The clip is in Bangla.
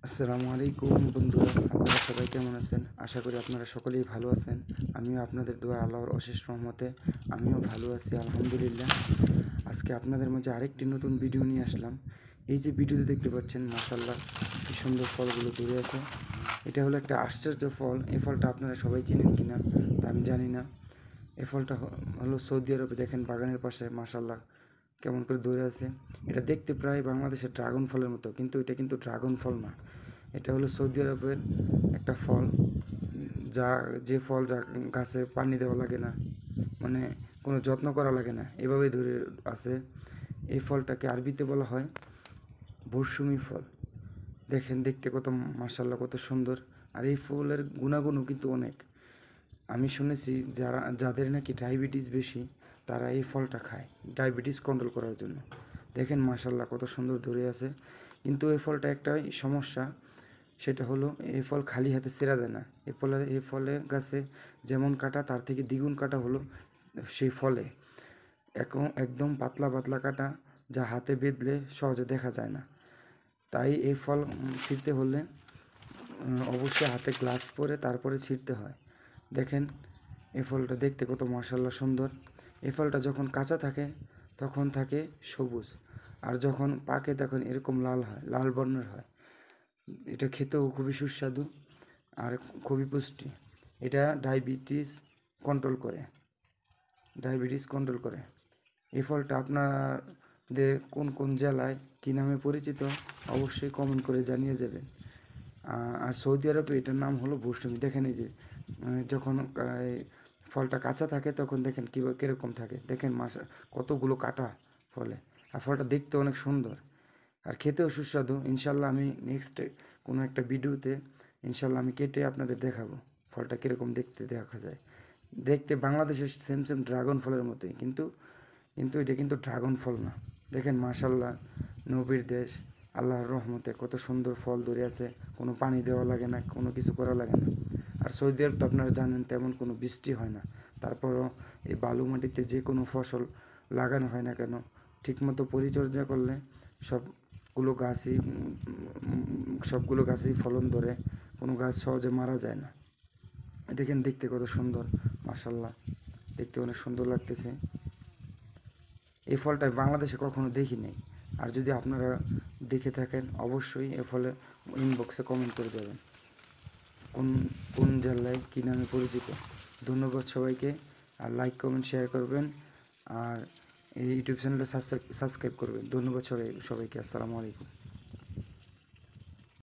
আসসালামু আলাইকুম বন্ধুরা, আপনারা সবাই কেমন আছেন? আশা করি আপনারা সকলেই ভালো আছেন। আমিও আপনাদের দোয়া আল্লাহর অশেষ রহমতে আমিও ভালো আছি আলহামদুলিল্লাহ। আজকে আপনাদের মাঝে আরেকটি নতুন ভিডিও নিয়ে আসলাম। এই যে ভিডিওতে দেখতে পাচ্ছেন মাশাআল্লাহ কি সুন্দর ফলগুলো ধরে আছে। এটা হলো একটা আশ্চর্য ফল। এই ফলটা আপনারা সবাই চিনেন কিনা তা আমি জানি না। এই ফলটা হলো সৌদি আরবে, দেখেন বাগানের পাশে মাশাআল্লাহ কেমন করে ধরে আছে। এটা দেখতে প্রায় বাংলাদেশের ড্রাগন ফলের মতো, কিন্তু এটা কিন্তু ড্রাগন ফল না। এটা হলো সৌদি আরবের একটা ফল, যা যে ফল যা গাছে পানি দেওয়া লাগে না, মানে কোনো যত্ন করা লাগে না, এভাবেই ধরে আছে। এই ফলটাকে আরবিতে বলা হয় মৌসুমি ফল। দেখেন দেখতে কত মাশাআল্লাহ কত সুন্দর। আর এই ফলের গুণাগুণও কিন্তু অনেক। আমি শুনেছি যাদের নাকি ডায়াবেটিস বেশি তারা এই ফলটা খায় ডায়াবেটিস কন্ট্রোল করার জন্য। দেখেন মাশাআল্লাহ কত সুন্দর ধরে আছে। কিন্তু এই ফলটা একটাই সমস্যা, সেটা হলো এই ফল খালি হাতে ছেঁড়া যায় না। এই ফলে গাছে যেমন কাটা তার থেকে দ্বিগুণ কাটা হলো সেই ফলে। একদম পাতলা পাতলা কাটা, যা হাতে বেঁধলে সহজে দেখা যায় না। তাই এই ফল ছিঁড়তে হলে অবশ্যই হাতে গ্লাভস পরে তারপরে ছিঁড়তে হয়। দেখেন এই ফলটা দেখতে কত মাশাআল্লাহ সুন্দর। এই ফলটা যখন কাঁচা থাকে তখন থাকে সবুজ, আর যখন পাকে তখন এরকম লাল হয়, লাল বর্ণের হয়। এটা খেতেও খুবই সুস্বাদু আর খুবই পুষ্টি। এটা ডায়াবেটিস কন্ট্রোল করে। এই ফলটা আপনাদের কোন কোন জেলায় কী নামে পরিচিত অবশ্যই কমেন্ট করে জানিয়ে যাবেন। আর সৌদি আরবে এটার নাম হলো মৌসুমি। দেখেন এই যে যখন এই ফলটা কাঁচা থাকে তখন দেখেন কীরকম থাকে, দেখেন কতগুলো কাটা ফলে। আর ফলটা দেখতে অনেক সুন্দর আর খেতেও সুস্বাদু। ইনশাল্লাহ আমি নেক্সট কোনো একটা ভিডিওতে ইনশাল্লাহ আমি কেটে আপনাদের দেখাবো ফলটা কীরকম দেখতে দেখা যায়। দেখতে বাংলাদেশের সেম সেম ড্রাগন ফলের মতোই, কিন্তু কিন্তু এটা কিন্তু ড্রাগন ফল না। দেখেন মাশাল্লাহ, নবীর দেশ, আল্লাহর রহমতে কত সুন্দর ফল ধরে আছে। কোনো পানি দেওয়া লাগে না, কোনো কিছু করা লাগে না। আর সৌদি আরব তো আপনারা জানেন তেমন কোনো বৃষ্টি হয় না। তারপরও এই বালু মাটিতে যে কোনো ফসল লাগানো হয় না কেন, ঠিকমতো পরিচর্যা করলে সবগুলো গাছই ফলন ধরে, কোনো গাছ সহজে মারা যায় না। দেখেন দেখতে কত সুন্দর মাশাল্লাহ, দেখতে অনেক সুন্দর লাগতেছে। এই ফলটা বাংলাদেশে কখনো দেখি নাই। আর যদি আপনারা দেখে থাকেন অবশ্যই এ ফলে ইনবক্সে কমেন্ট করে যাবেন কোন কোন জেলায় কী নামে পরিচিত। ধন্যবাদ সবাইকে। আর লাইক কমেন্ট শেয়ার করবেন, আর এই ইউটিউব চ্যানেলটা সাবস্ক্রাইব করবেন। ধন্যবাদ সবাইকে। আসসালামু আলাইকুম।